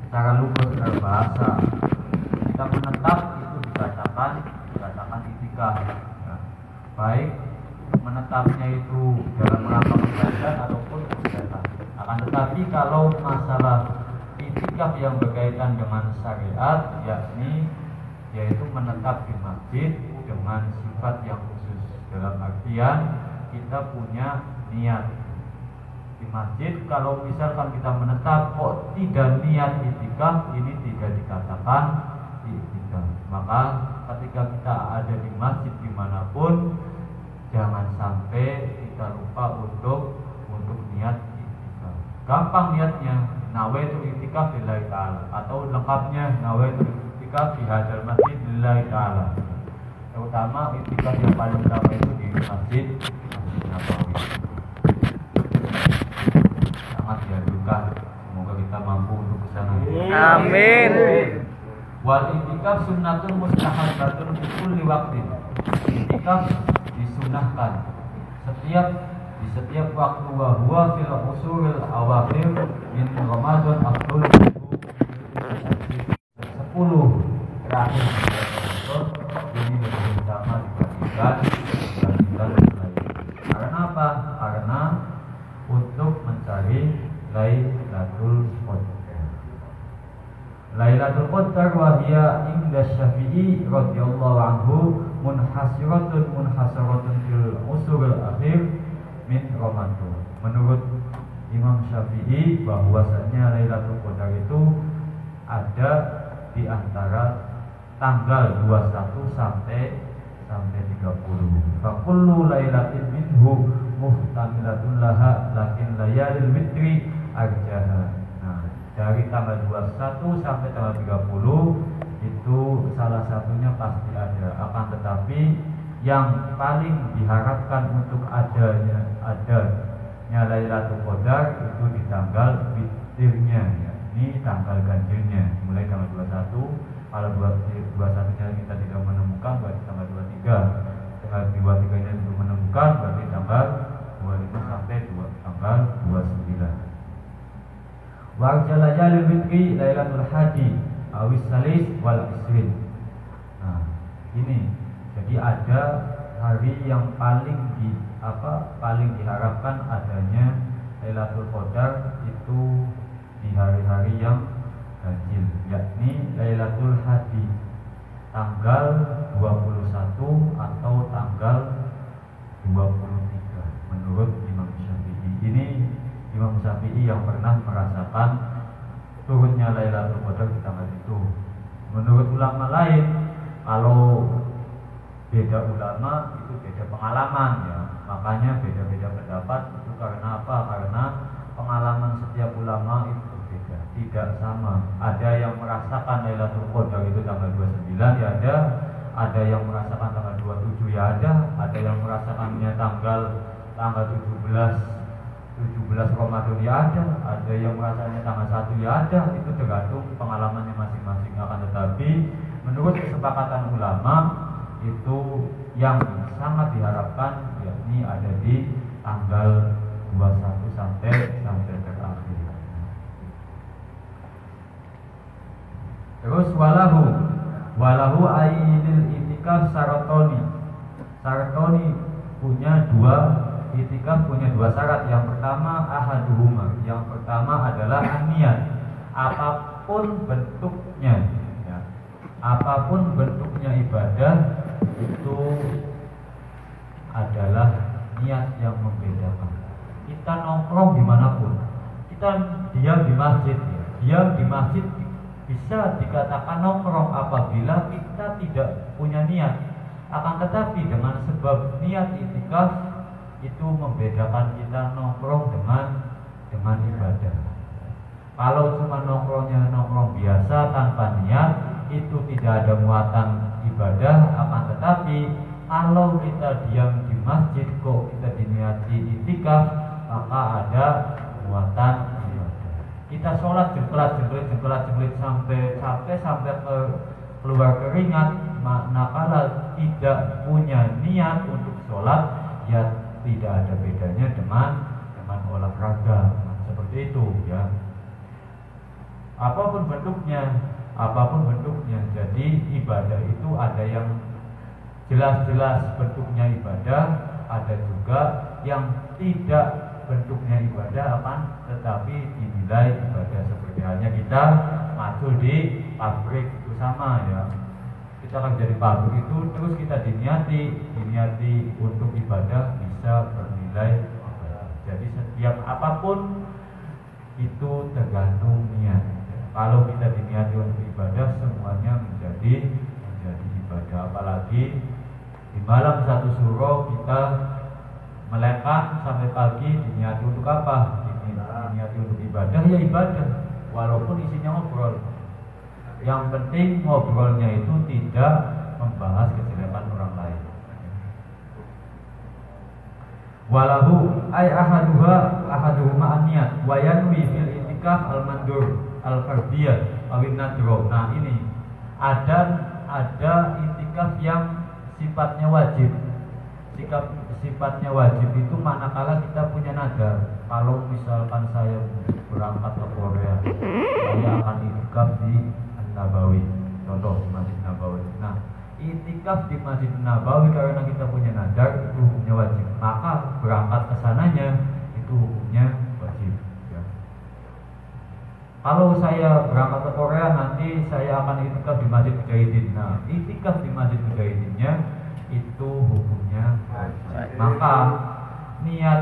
secara lugas, secara bahasa kita menetap itu dikatakan itikaf ya. Baik menetapnya itu dalam rangka kegiatan ataupun kegiatan. Akan tetapi kalau masalah itikaf yang berkaitan dengan syariat, yaitu menetap di masjid dengan sifat yang khusus, dalam artian kita punya niat di masjid. Kalau misalkan kita menetap kok tidak niat itikaf, ini tidak dikatakan itikaf. Maka ketika kita ada di masjid dimanapun, jangan sampai kita lupa untuk niat itikaf. Gampang niatnya, nawaitu itikaf lillahi ta'ala, atau lengkapnya nawaitu itikaf di hadzal masjid lillahi ta'ala. Terutama itikaf yang paling utama itu di masjid Nabawi. Sangat dianjurkan. Semoga kita mampu untuk kesana. Amin. Wal itikaf sunnatun mustahabatun fi kulli waqtin. Itikaf disunahkan di setiap waktu, wa huwa fil usuril awakhir min Ramadan afdal 10 terakhir ini lebih utama dibandingkan bulan lain. Karena apa? Karena untuk mencari Lailatul Qadar. Lailatul Qadar wa hiya inda Syafi'i radhiyallahu anhu munhasiratun fil usuril akhir min Ramadan. Menurut Imam Syafi'i bahwasanya Lailatul Qadar itu ada di antara tanggal 21 sampai 30. Fa kullu lailatin minhu muhtamilatun laha lakin layalil witri arjaha. Nah, dari tanggal 21 sampai tanggal 30 itu salah satunya pasti ada. Akan tetapi yang paling diharapkan untuk adanya Lailatul Qadar itu di tanggal witirnya, ya. Ini tanggal ganjilnya mulai tanggal 21. Kalau 21-nya kita tidak menemukan, berarti tanggal 23. Tanggal 23-nya belum menemukan, berarti tanggal 25 sampai tanggal 29. Warja layalil witri Lailatul Hadi awis salis wal isrin. Nah, ini jadi ada hari yang paling diharapkan adanya Lailatul Qadar itu di hari-hari yang ganjil, yakni Lailatul Hadi tanggal 21 atau tanggal 23 menurut Imam Syafi'i. Ini Imam Syafi'i yang pernah merasakan turunnya Lailatul Qadar di tanggal itu. Menurut ulama lain, kalau beda ulama itu beda pengalaman, ya. Makanya beda-beda pendapat itu karena apa? Karena pengalaman setiap ulama itu berbeda, tidak sama. Ada yang merasakan Lailatul Qadar itu tanggal 29 ya ada yang merasakan tanggal 27 ya ada yang merasakannya tanggal 17 Ramadan ya ada yang merasakannya tanggal 1 ya itu tergantung pengalamannya masing-masing. Akan tetapi menurut kesepakatan ulama itu yang sangat diharapkan yakni ada di tanggal 21 sampai terakhir. Terus walahu ainil itikaf saratoni punya dua syarat. Yang pertama ahaduhuma, yang pertama adalah niat. Apapun bentuknya, ya. Apapun bentuknya ibadah itu adalah niat yang membedakan. Kita nongkrong dimanapun, kita diam di masjid, ya. Diam di masjid bisa dikatakan nongkrong apabila kita tidak punya niat. Akan tetapi dengan sebab niat itikaf itu membedakan kita nongkrong dengan ibadah. Kalau cuma nongkrong biasa tanpa niat itu tidak ada muatan ibadah. Akan tetapi kalau kita diam di masjid kok kita diniati itikaf, maka ada muatan ibadah. Kita sholat jengkelat sampai keluar keringat. Manakala tidak punya niat untuk sholat, ya tidak ada bedanya dengan olahraga seperti itu, ya. apapun bentuknya. Jadi ibadah itu ada yang jelas-jelas bentuknya ibadah, ada juga yang tidak bentuknya ibadah tetapi dinilai ibadah. Seperti halnya kita masuk di pabrik itu sama ya. Kita kerja di pabrik itu terus kita diniati untuk ibadah, bisa bernilai ibadah. Jadi setiap apapun itu tergantung niat. Kalau kita diniati untuk ibadah, semuanya menjadi ibadah. Apalagi di malam satu suro kita melekah sampai pagi, diniati untuk apa? Diniati untuk ibadah, ya ibadah. Walaupun isinya ngobrol. Yang penting ngobrolnya itu tidak membahas kejelekan orang lain. Walahu ay ahaduhuma an-niyat wa yanwi fil itikaf al-mandur al-fardiyah awin nadro. Nah ini ada itikaf yang sifatnya wajib. Sifatnya wajib itu manakala kita punya nadar. Kalau misalkan saya berangkat ke Korea, saya akan itikaf di Nabawi, contoh di Masjid Nabawi. Nah, itikaf di Masjid Nabawi karena kita punya nadar itu hukumnya wajib. Maka berangkat ke sananya itu hukumnya wajib. Ya. Kalau saya berangkat ke Korea nanti saya akan itikaf di Masjid Mujahidin. Nah, itikaf di Masjid Mujahidinnya itu hukumnya wajib. Maka niat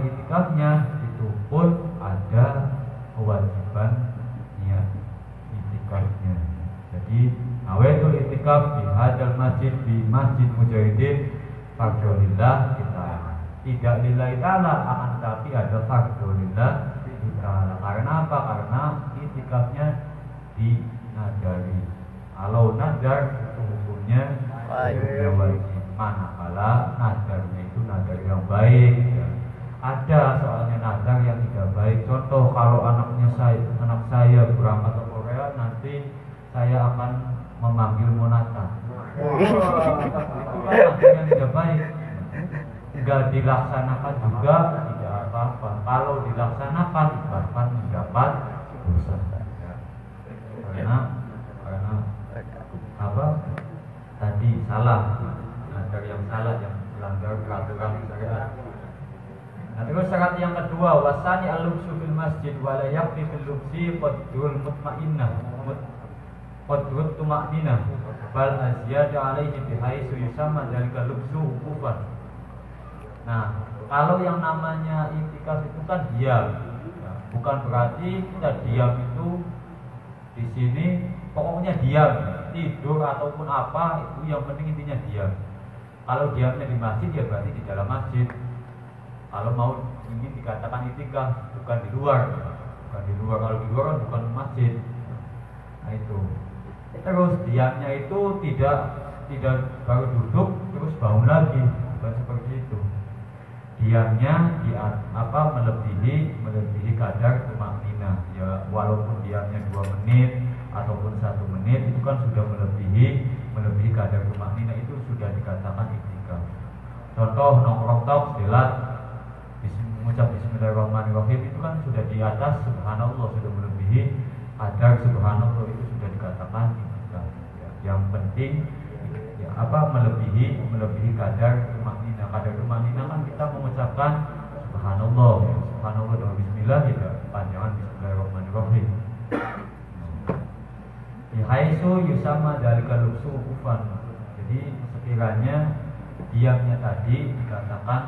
itikafnya itu pun ada kewajiban niat itikafnya. Jadi nawaitul itikaf di hadal masjid di Masjid Mujahidin fardholillah kita. Tidak lillahi ta'ala, akan tetapi ada fardholillah ta'ala. Karena apa? Karena itikafnya dinadari. Kalau nadar itu hukumnya wajib. Manakala nadarnya itu nadar yang baik ya. Ada soalnya nadar yang tidak baik. Contoh kalau anak saya berangkat ke Korea, nanti saya akan memanggil Monata. Itu nadar yang tidak baik. Tidak dilaksanakan juga tidak apa-apa. Kalau dilaksanakan bahkan mendapat dosa. Karena apa? Tadi salah. Nadar yang salah, yang melanggar peraturan syariat. Nah, terus syarat yang kedua, wasani al-lubsu fil masjid wa la yakfi fil lubsi qadrul mutmainnah qadrut tumakninah bal azyada alaihi bihaitsu yusamma dzalika lubsu ukufan. Nah, kalau yang namanya itikaf itu kan diam. Ya, bukan berarti kita diam itu di sini pokoknya diam, tidur ataupun apa itu yang penting intinya diam. Kalau diamnya di masjid ya berarti di dalam masjid. Kalau mau ingin dikatakan itikaf bukan di luar. Kalau di luar kan bukan masjid. Nah itu. Terus diamnya itu tidak baru duduk terus bangun lagi, bukan seperti itu. Diamnya melebihi kadar tumakninah. Ya walaupun diamnya 2 menit ataupun 1 menit itu kan sudah melebihi kadar tumakninah, itu sudah dikatakan itikaf. Contoh nongkrong tok selat mengucap bismillahirrahmanirrahim itu kan sudah di atas subhanallah, sudah melebihi kadar subhanallah, itu sudah dikatakan itikaf. Ya, yang penting ya melebihi kadar tumakninah. Kadar tumakninah kan kita mengucapkan subhanallah dengan bismillah ya panjangan bismillahirrahmanirrahim. Haitsu yusama dzalika lubsu ukufan. Jadi sekiranya diamnya tadi dikatakan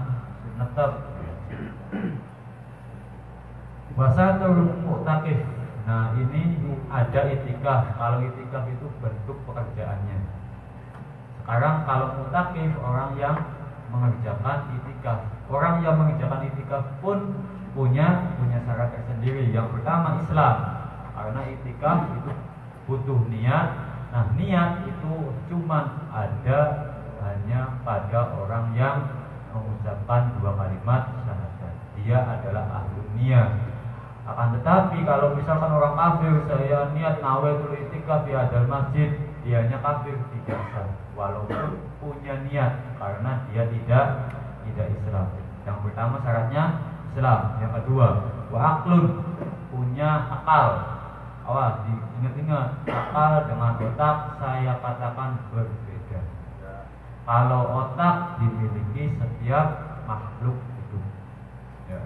netep. Wasatul mu'takif. Nah, ini ada itikaf. Kalau itikaf itu bentuk pekerjaannya. Sekarang kalau mu'takif orang yang mengerjakan itikaf. Orang yang mengerjakan itikaf pun punya syarat tersendiri. Yang pertama Islam. Karena itikaf itu butuh niat. Nah, niat itu cuma ada hanya pada orang yang mengucapkan 2 kalimat syahadat. Dia adalah ahlu niat. Akan tetapi kalau misalkan orang kafir, saya niat nawaitul itikaf di hadal masjid, dianya kafir, tidak sah walaupun punya niat, karena dia tidak Islam. Yang pertama syaratnya Islam. Yang kedua wa aqlun, punya akal. Awas, diingat-ingat, akal dengan otak saya katakan berbeda. Kalau otak dimiliki setiap makhluk hidup, ya.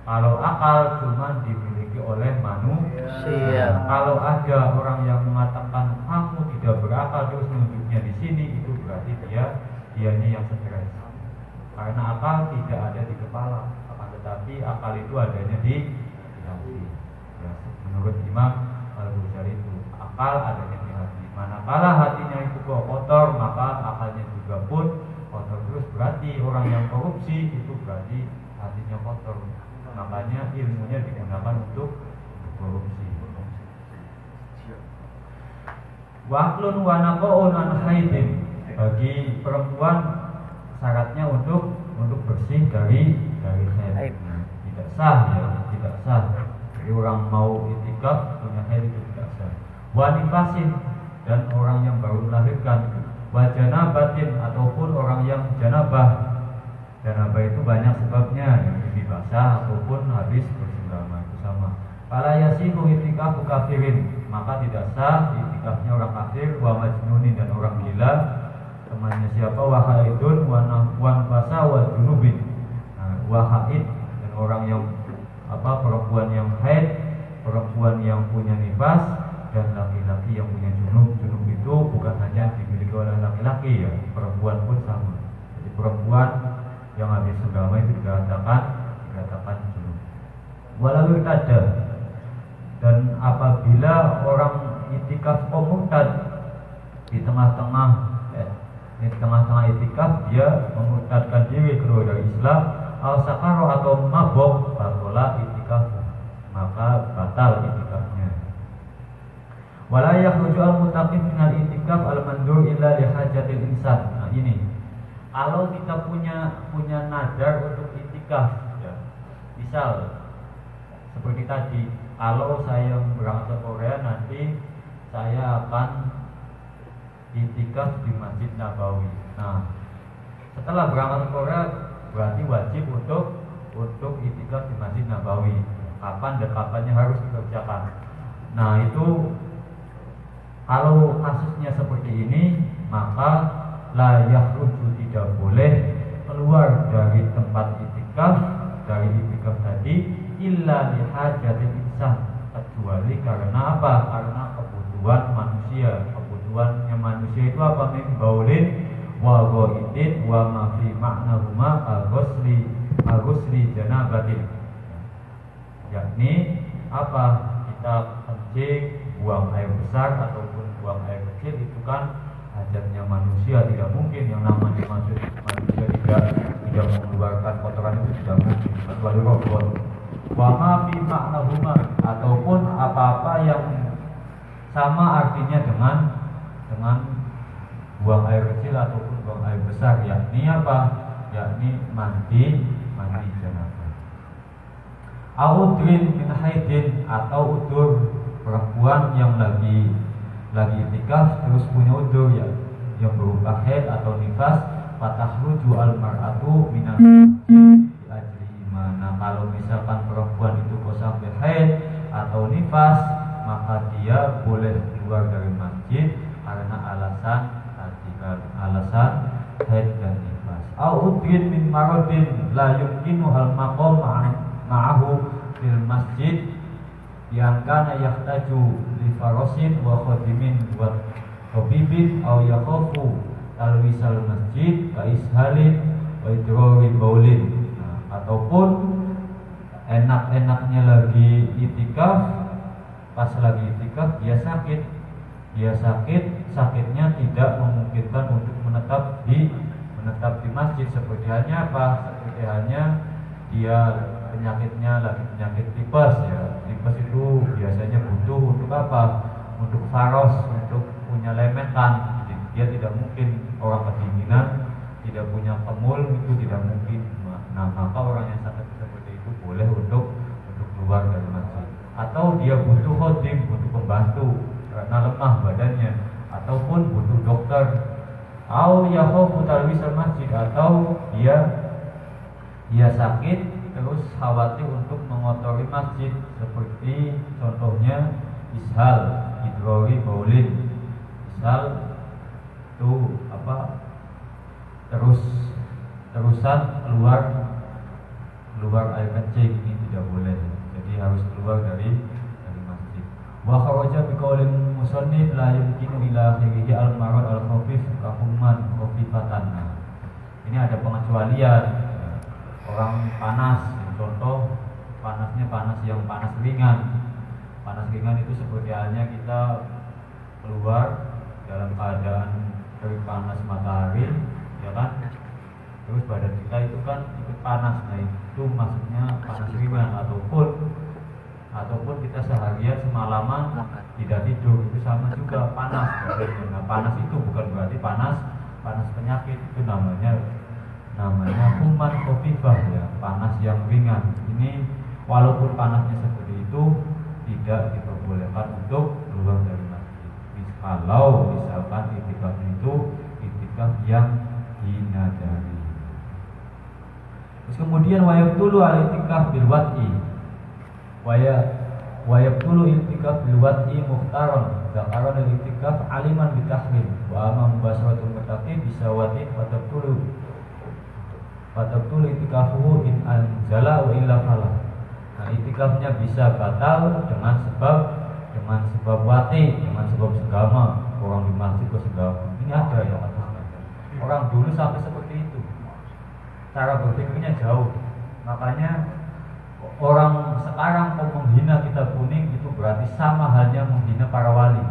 Kalau akal cuma dimiliki oleh manusia. Kalau ada orang yang mengatakan kamu tidak berakal terus nunjuknya di sini, itu berarti dianya yang stres. Karena akal tidak ada di kepala, akan tetapi akal itu adanya di hati. Ya, menurut Imam Al-Ghazali itu akal adanya di hati. Manakala hatinya itu kotor, maka akalnya juga pun kotor. Terus berarti orang yang korupsi itu berarti hatinya kotor. Makanya ilmunya digunakan untuk korupsi. Waqlun wa naqaun an haidin. Bagi perempuan syaratnya untuk bersih dari haid. Tidak sah ya, tidak sah. Jadi orang mau itikaf punya haid itu tidak sah. Wa nifasin, dan orang yang baru melahirkan. Wa janabatin, ataupun orang yang janabah. Janabah itu banyak sebabnya, yang ini basah ataupun habis bersenggama, itu sama. Fala yasihu itikafu kafirin, maka tidak sah itikafnya orang kafir, wa majnunin, dan orang gila. Temannya siapa? Wa haidun wa nafasa wa junubin. Wa haid, dan orang yang perempuan yang haid, perempuan yang punya nifas, dan laki-laki yang punya junub. Junub itu bukan hanya dimiliki oleh laki-laki ya, perempuan pun sama. Jadi perempuan yang habis senggama itu dikatakan junub. Walau irtada, dan apabila orang itikaf murtad di tengah-tengah itikaf dia memurtadkan diri keluar dari Islam, al sakaro atau mabok, batola itikaf, maka batal itikafnya. Wala yakhruju al mutaqim minal itikaf al mandur illa li hajatil insan. Nah ini, kalau kita punya nadar untuk itikaf ya. Misal seperti tadi, kalau saya berangkat ke Korea nanti saya akan itikaf di Masjid Nabawi. Nah, setelah berangkat ke Korea berarti wajib untuk itikaf di Masjid Nabawi. Kapan dan kapannya harus dikerjakan. Nah, itu kalau kasusnya seperti ini, maka la yakhruju, tidak boleh keluar dari tempat itikaf, dari itikaf tadi, illa lihajatil insan, kecuali karena apa? Karena kebutuhan manusia. Kebutuhannya manusia itu apa? Min baulin wa ghaidin wa ma fi ma'nahuma al-ghusli janabatin. Yakni apa? Kita kencing, buang air besar ataupun buang air kecil, itu kan hajatnya manusia. Tidak mungkin yang namanya manusia tidak mengeluarkan kotoran itu, tidak mungkin, kecuali robot. Wa ma fi ma'nahuma, ataupun apa-apa yang sama artinya dengan buang air kecil ataupun buang air besar, yakni apa? Yakni mandi janabah. Audrin min haidin, atau udur, perempuan yang lagi itikaf terus punya udur ya, yang berupa haid atau nifas, fatahruju al mar'atu minal ajli imana. Kalau misalkan perempuan itu kok sampai haid atau nifas, maka dia boleh keluar dari masjid karena alasan haid dan nifas. Audrin min maradin la yumkinu al maqam ma'ahu fil masjid, yang kana yahtaju li farasin wa khadimin wa tabibin aw yakhafu talwisal masjid ka ishalin wa idrari baulin. Ataupun enak-enaknya lagi itikaf, pas lagi itikaf dia sakitnya tidak memungkinkan untuk menetap di masjid. Seperti halnya apa? Seperti halnya dia penyakitnya lagi penyakit tipes ya. Tipes itu biasanya butuh untuk apa? Untuk faros, untuk punya lemetan. Dia tidak mungkin, orang kedinginan, tidak punya kemul, itu tidak mungkin. Nah, maka orang yang sakit seperti itu boleh untuk keluar dari masjid. Atau dia butuh khodim, butuh pembantu karena lemah badannya, ataupun butuh dokter. Au yakhafu talwisal masjid, atau dia sakit terus khawatir untuk mengotori masjid, seperti contohnya ishal, hidrori, baulin. Ishal itu terusan keluar air kencing, ini tidak boleh. Jadi harus keluar dari masjid. Wa kharaja bi qaulin musannif la yumkinu ila akhirih al-marad al-khafif kahumman khafifatan. Ini ada pengecualian. Orang panas, contoh panasnya yang panas ringan. Panas ringan itu seperti halnya kita keluar dalam keadaan dari panas matahari, ya kan? Terus badan kita itu kan ikut panas, nah itu maksudnya panas ringan. Ataupun kita seharian semalaman tidak tidur, itu sama juga panas. Nah, panas itu bukan berarti panas penyakit, itu namanya kuman khafifah, ya, panas yang ringan. Ini walaupun panasnya seperti itu tidak diperbolehkan untuk keluar dari masjid. Kalau misalkan itikaf itu itikaf yang dinadari. Terus kemudian wayabtulu al-itikaf bil wad'i. Wayabtulu itikaf bil wad'i mukhtaron. Zakaron al-itikaf aliman bitahrim. Wa amma mubasharatul muttaqin bisawatin fatabtulu itikafuhu in anzala wa illa falah. Nah, itikafnya bisa batal dengan sebab wati, dengan sebab segama. Orang di masjid kok segama. Ini ada ya atasnya. Orang dulu sampai seperti itu. Cara berpikirnya jauh. Makanya orang sekarang mau menghina kitab kuning itu berarti sama halnya menghina para wali.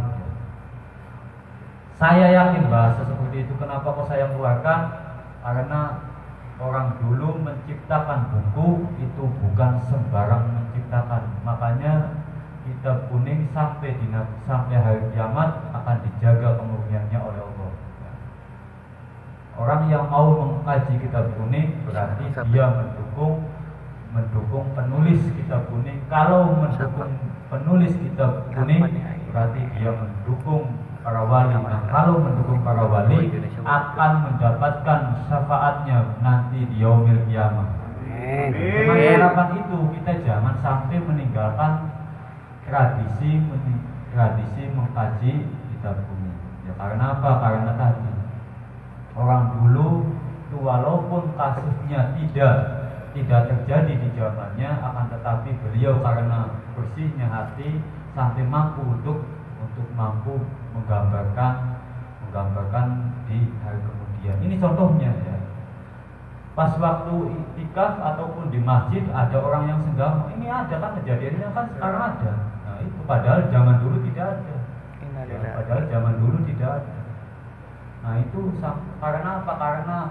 Saya yakin bahasa seperti itu. Kenapa kok saya keluarkan? Karena orang dulu menciptakan buku itu bukan sembarang menciptakan. Makanya kitab kuning sampai hari kiamat akan dijaga kemurniannya oleh Allah. Orang yang mau mengkaji kitab kuning berarti dia mendukung penulis kitab kuning. Kalau mendukung penulis kitab kuning berarti dia mendukung para wali. Nah, kalau mendukung para wali akan mendapatkan syafaatnya nanti di yaumil qiyamah. Dengan harapan itu kita jangan sampai meninggalkan tradisi mengkaji kitab kuning. Ya, karena apa? Karena tadi orang dulu itu walaupun kasusnya tidak terjadi di zamannya, akan tetapi beliau karena bersihnya hati sampai mampu untuk mampu menggambarkan di hari kemudian. Ini contohnya ya. Pas waktu iktikaf ataupun di masjid ada orang yang senggama. Ini ada kan kejadiannya kan sekarang ada. Nah, itu padahal zaman dulu tidak ada. Nah, itu karena apa?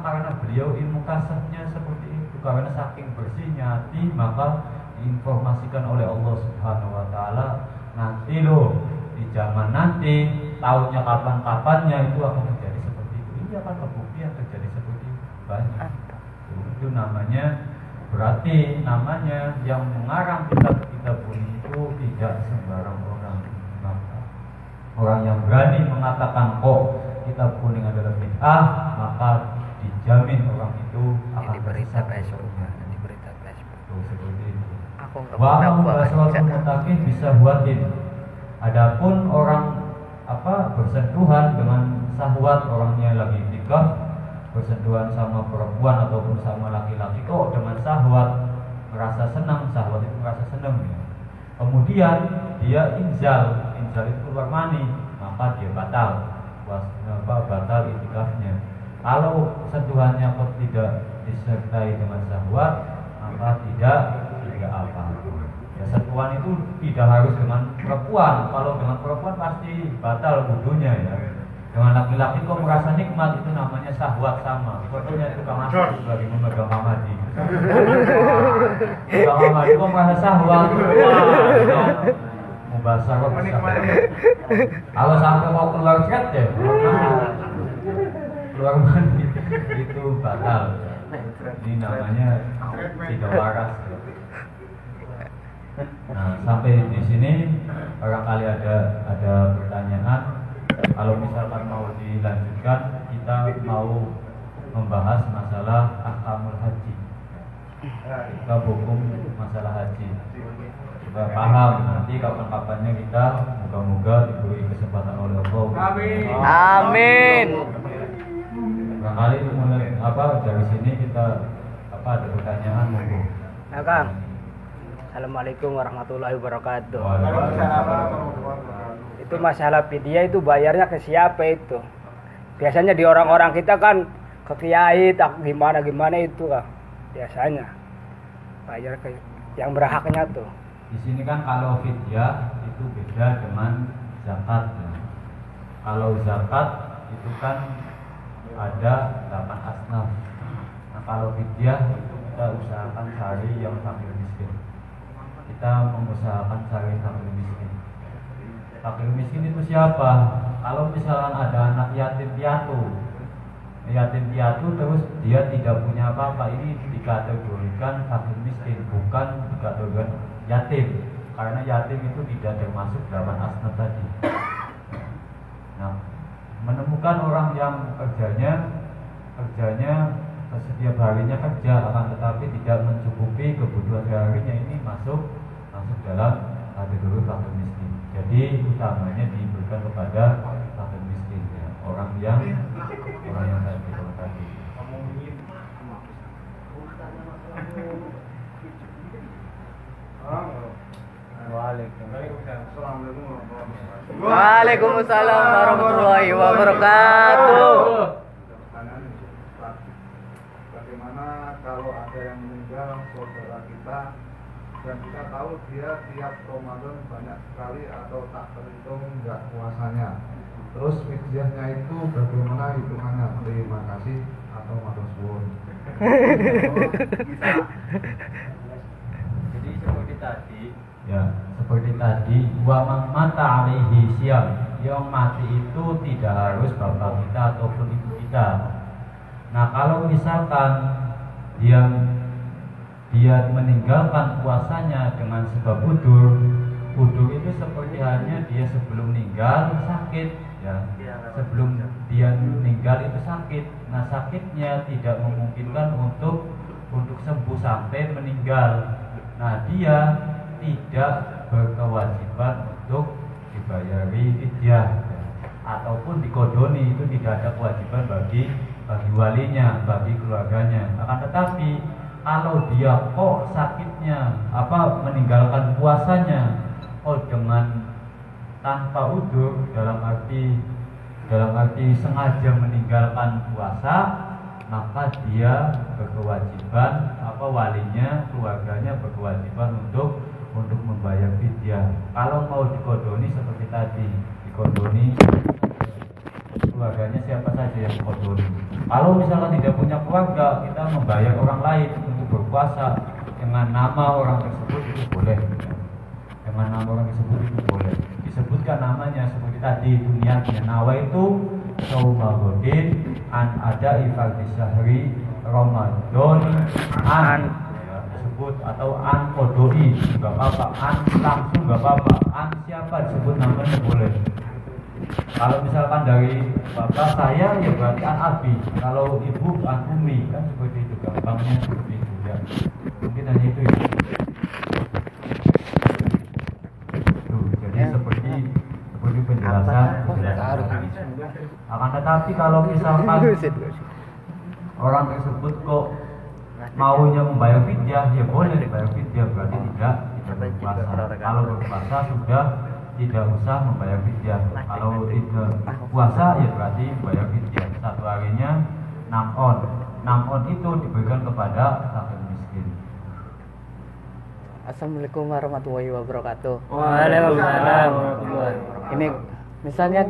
Karena beliau ilmu kasahnya seperti itu. Karena saking bersihnya hati, maka diinformasikan oleh Allah Subhanahu wa taala, nanti loh di zaman nanti, tahunnya kapan-kapannya itu akan terjadi seperti itu. Ini akan terbukti yang terjadi seperti itu. Banyak. Itu berarti namanya yang mengarang kitab kuning itu tidak sembarang orang. Orang yang berani mengatakan kitab kuning adalah bid'ah, maka dijamin orang itu akan tersesat surga. Seperti itu. Wa mubasharatul muttaqin bisa buatin. Adapun orang bersentuhan dengan syahwat, orangnya lagi iktikaf, bersentuhan sama perempuan ataupun sama laki-laki kok dengan syahwat merasa senang, syahwat itu merasa senang ya. Kemudian dia inzal itu keluar mani, maka dia batal iktikafnya. Kalau sentuhannya kok tidak disertai dengan syahwat, maka tidak apa. Ya, sentuhan itu tidak harus dengan perempuan. Kalau dengan perempuan pasti batal wudunya ya. Dengan laki-laki kok merasa nikmat, itu namanya syahwat sama. Contohnya tukang asli lagi memegang Hamadi. Tukang Hamadi kok merasa syahwat. Mubasar kok menikmati. Kalau sampai mau keluar chat ya, keluar mandi itu batal. Ini namanya tidak waras. Nah, sampai di sini barangkali ada pertanyaan. Kalau misalkan mau dilanjutkan, kita mau membahas masalah ahkamul haji. Kita hukum masalah haji. Supaya paham nanti kapan-kapannya kita Moga-moga diberi kesempatan oleh Allah. Amin. Barangkali mulai dari sini kita ada pertanyaan monggo. Nah, Kang. Assalamualaikum warahmatullahi wabarakatuh. Itu masalah fidyah itu bayarnya ke siapa itu? Biasanya di orang-orang kita kan ke kiai tak gimana itu Kang. Biasanya bayar ke yang berhaknya tuh. Di sini kan kalau fidyah itu beda dengan zakat. Kalau zakat itu kan ada 8 asnaf. Nah, kalau fidyah itu kita usahakan cari yang fakir miskin. Kita mengusahakan cari fakir miskin. Fakir miskin itu siapa? Kalau misalkan ada anak yatim piatu terus dia tidak punya apa-apa, ini dikategorikan fakir miskin, bukan dikategorikan yatim, karena yatim itu tidak termasuk 8 asnaf tadi. Nah, menemukan orang yang kerjanya setiap harinya kerja akan tetapi tidak mencukupi kebutuhan sehari-harinya, ini masuk dalam kategori fakir miskin. Jadi utamanya diberikan kepada fakir miskin, ya. orang yang tadi. Waalaikumsalam warahmatullahi wabarakatuh. Bagaimana kalau ada yang meninggal saudara kita dan kita tahu dia tiap Ramadan banyak sekali atau tak terhitung nggak puasanya, terus fidyahnya itu bagaimana hitungannya? Terima kasih atau matur suwun. Jadi seperti tadi wa man mata alaihi siyam, yang mati itu tidak harus bapak kita ataupun ibu kita. Nah, kalau misalkan dia meninggalkan puasanya dengan sebab udzur itu seperti halnya dia sebelum meninggal sakit, ya. Sebelum dia meninggal itu sakit. Nah, sakitnya tidak memungkinkan untuk sembuh sampai meninggal. Nah, dia tidak berkewajiban untuk dibayari fidyah, ya. Ataupun dikodoni, itu tidak ada kewajiban bagi walinya, bagi keluarganya. Akan tetapi kalau dia kok sakitnya meninggalkan puasanya dengan tanpa udzur, dalam arti sengaja meninggalkan puasa, maka dia berkewajiban, walinya, keluarganya berkewajiban untuk membayar fidyah. Kalau mau dikodoni seperti tadi, dikodoni keluarganya siapa saja yang dikodoni. Kalau misalkan tidak punya keluarga, kita membayar orang lain untuk berpuasa dengan nama orang tersebut itu boleh. Dengan nama orang tersebut itu boleh. Disebutkan namanya seperti tadi itu niatnya. Nawa itu Saumagodin an ada ifardhi syahri Ramadan an, ya, disebut, atau an kodoi nggak apa-apa, an langsung nggak apa-apa, an siapa disebut namanya boleh. Kalau misalkan dari bapak saya ya berarti an abi, kalau ibu an umi, kan seperti itu, gampangnya seperti itu, ya. Mungkin hanya itu, ya. Jadi seperti penjelasan. Akan tetapi kalau misalkan orang tersebut kok maunya membayar fidyah, ya boleh dibayar fidyah, berarti tidak berpuasa. Kalau berpuasa sudah tidak usah membayar fidyah. Kalau tidak puasa ya berarti membayar fidyah. Satu harinya 6 on. 6 on itu diberikan kepada fakir miskin. Assalamualaikum warahmatullahi wabarakatuh. Waalaikumsalam. Ini misalnya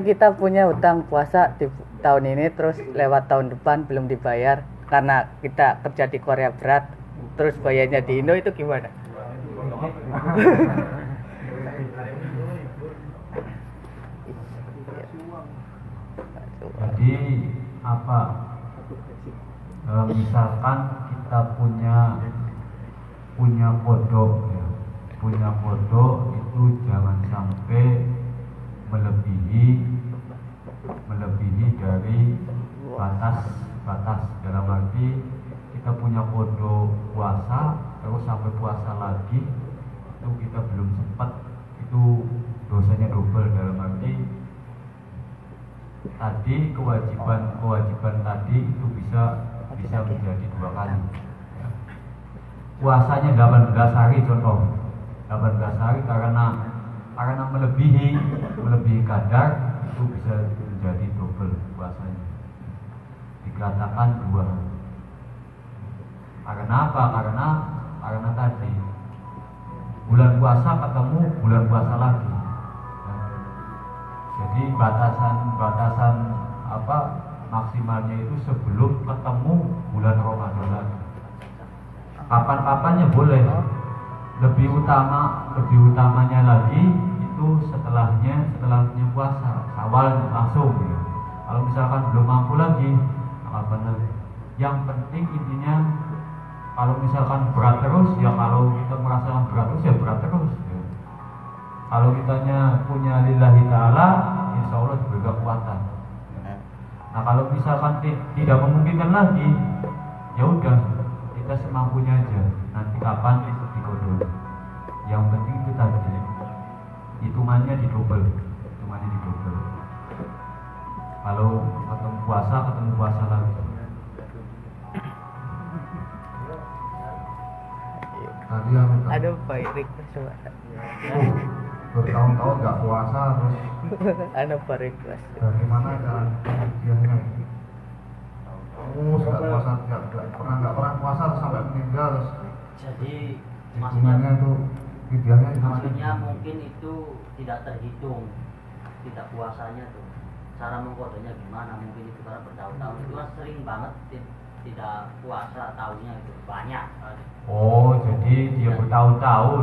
kita punya utang puasa di tahun ini, terus lewat tahun depan belum dibayar karena kita kerja di Korea berat, terus bayarnya di Indo, itu gimana? Jadi misalkan kita punya kodok, ya. Punya kodok itu jangan sampai melebihi dari batas. Dalam arti kita punya kodok puasa terus sampai puasa lagi, itu kita belum sempat, itu dosanya double. Dalam arti tadi kewajiban tadi itu bisa menjadi 2 kali. Puasanya 18 hari contoh, 18 hari karena melebihi kadar, itu bisa menjadi double puasanya, dikatakan 2 hari. Karena apa? Karena tadi bulan puasa ketemu bulan puasa lagi. Jadi batasan apa maksimalnya itu sebelum ketemu bulan Ramadan lagi. Kapan-kapannya boleh. Lebih utamanya lagi itu setelahnya puasa, Syawal langsung ya. Kalau misalkan belum mampu lagi, kapan lagi? Yang penting intinya, kalau misalkan berat terus ya, kalau kita merasakan berat terus ya berat terus ya. Kalau kitanya punya lillahi ta'ala, insya Allah diberi kekuatan. Nah kalau misalkan tidak memungkinkan lagi, ya udah kita semampunya aja. Nanti kapan itu dikodok. Yang penting itu tadi hitungannya didobel. Kalau ketemu puasa lagi. Tadi yang Ada baik request coba. bertahun-tahun nggak puasa terus Ada apa request? bagaimana cara fidyahnya? Nggak puasa, nggak pernah puasa terus sampai meninggal terus Jadi hitungannya itu fidyahnya gimana? maksudnya mungkin itu tidak terhitung, tidak puasanya tuh. Cara mengkodoknya gimana? Mungkin itu karena bertahun-tahun itu kan sering banget tidak puasa, tahunya itu banyak. Oh, jadi dia bertahun-tahun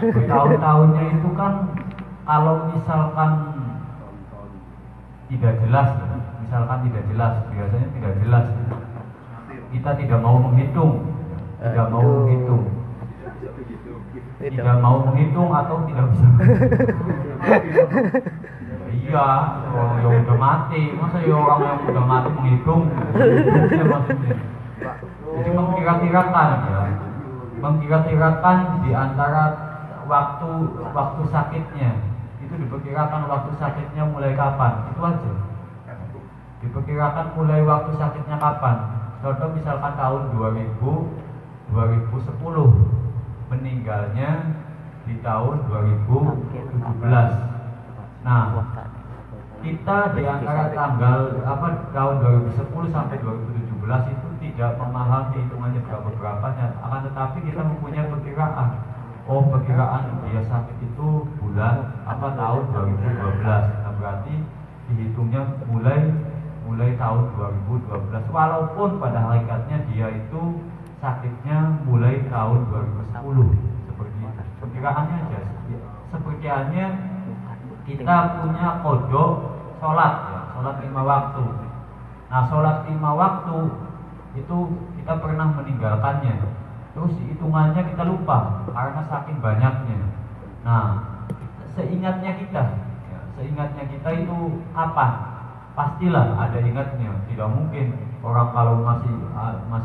bertahun-tahunnya itu kan kalau misalkan tidak jelas, biasanya tidak jelas, kita tidak mau menghitung tidak mau menghitung atau tidak bisa. Iya, orang yang udah mati, masa ya orang yang udah mati menghitung? Ya maksudnya. Jadi mengkira-kirakan di antara waktu sakitnya, itu diperkirakan waktu sakitnya mulai kapan, itu aja. Diperkirakan mulai waktu sakitnya kapan. Contoh misalkan tahun 2010, meninggalnya di tahun 2017. Nah, kita di antara tahun 2010 sampai 2017 itu tidak memahami hitungannya berapanya, akan tetapi kita mempunyai perkiraan. Oh, perkiraan dia sakit itu tahun 2012. Nah, berarti dihitungnya mulai tahun 2012. Walaupun pada hakikatnya dia itu sakitnya mulai tahun 2010, seperti itu. Perkiraannya aja. Sepertiannya kita punya kodok sholat 5 waktu. Nah, sholat 5 waktu itu kita pernah meninggalkannya, terus hitungannya kita lupa karena saking banyaknya. Nah, seingatnya kita itu kapan? Pastilah ada ingatnya. Tidak mungkin orang kalau masih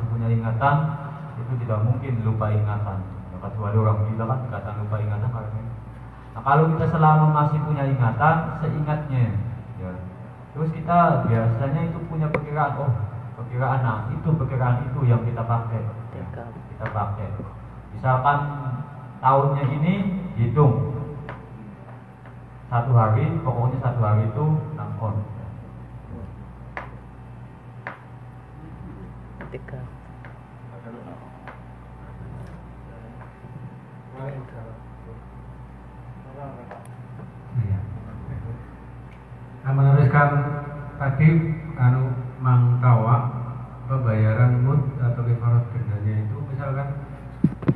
punya ingatan itu tidak mungkin lupa ingatan. Kecuali orang gila kan dikatakan lupa ingatan karena. Nah, kalau kita selama masih punya ingatan, seingatnya ya. Terus kita biasanya itu punya perkiraan, perkiraan itu yang kita pakai. Misalkan tahunnya ini hitung 1 hari, pokoknya 1 hari itu 6 on. Nah, meneruskan tadi Mang Tawa, pembayaran mud atau kifarat dendanya itu misalkan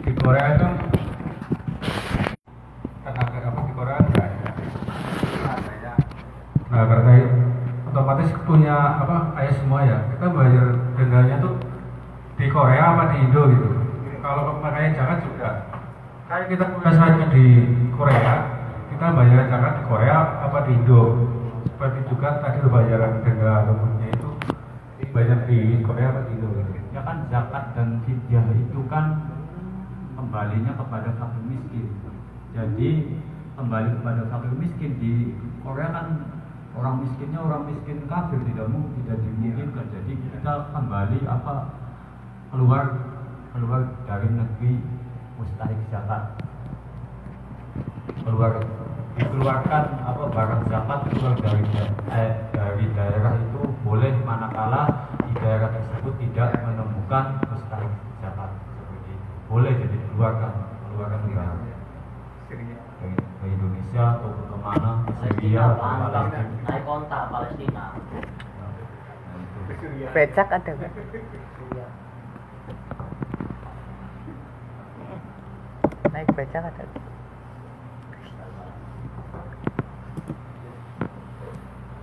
di Korea itu di Korea enggak ada. Nah, karena otomatis punya kayak semua ya, kita bayar dendanya tuh di Korea apa di Indo gitu. Kalau pakai zakat juga kayak kita biasanya di Korea, kita bayar zakat di Korea apa di Indo. Seperti juga tadi bayaran denda ataupun itu di banyak di Korea apa di Indo gitu? Ya kan zakat dan fidyah itu kan kembalinya kepada fakir miskin. Jadi kembali kepada fakir miskin di Korea kan orang miskinnya orang miskin kafir, tidak dimungkinkan. Jadi kita kembali keluar dari negeri mustahik zakat, dikeluarkan barang zakat keluar dari daerah itu boleh manakala di daerah tersebut tidak menemukan mustahik zakat, seperti itu boleh. Jadi dikeluarkan negara ke Indonesia atau kemana, ke Syria atau Palestina. naik kontak Palestina. Becak ada nggak? Naik becak ada nggak?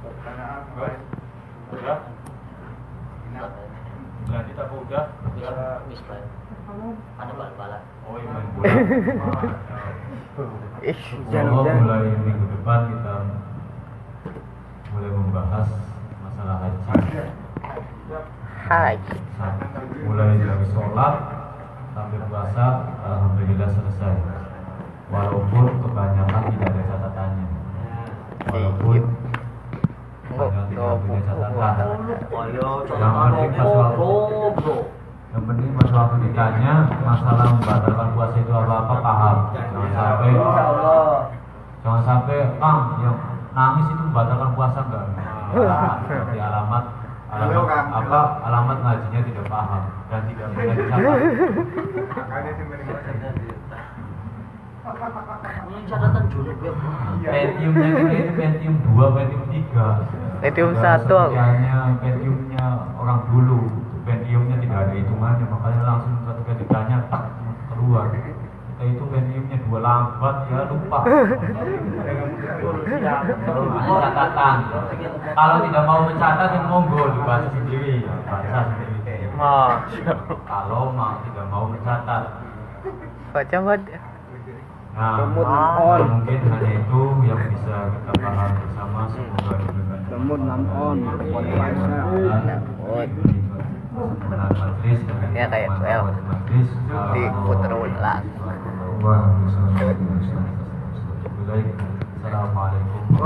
Pertanyaan Udah? Lanjut apa udah? Wis bae. Ada bal-balan. Oh iya, main bola. Ih, Insyaallah mulai minggu depan kita mulai membahas masalah haji. hai. Mulai dari sholat sampai puasa, alhamdulillah selesai. Walaupun kebanyakan tidak ada catatannya. Walaupun kebanyakan tidak punya catatan. Yang penting pas waktu, yang penting pas waktu ditanya masalah membatalkan puasa itu apa paham. Jangan sampai yang nangis itu membatalkan puasa enggak? Di alamat ngajinya tidak paham dan tidak punya dicatat. makanya sih mending Ini catatan junub ya, Bro. Pentiumnya itu Pentium 2, Pentium 3. Pentium Dan 1. sekiannya Pentiumnya orang dulu. Pentiumnya tidak ada hitungannya, makanya langsung ketika ditanya tak keluar. Kita itu Pentiumnya 2 lambat ya lupa. Ada catatan. Kalau tidak mau mencatat yang monggo dibaca sendiri, baca sendiri. Kalau tidak mau mencatat. Baca buat Nah, Lemut on. mungkin hanya itu yang bisa kita paham bersama. Semoga diberikan Lemut on. majlis Ya, kayak duel. diputer ulang. Assalamualaikum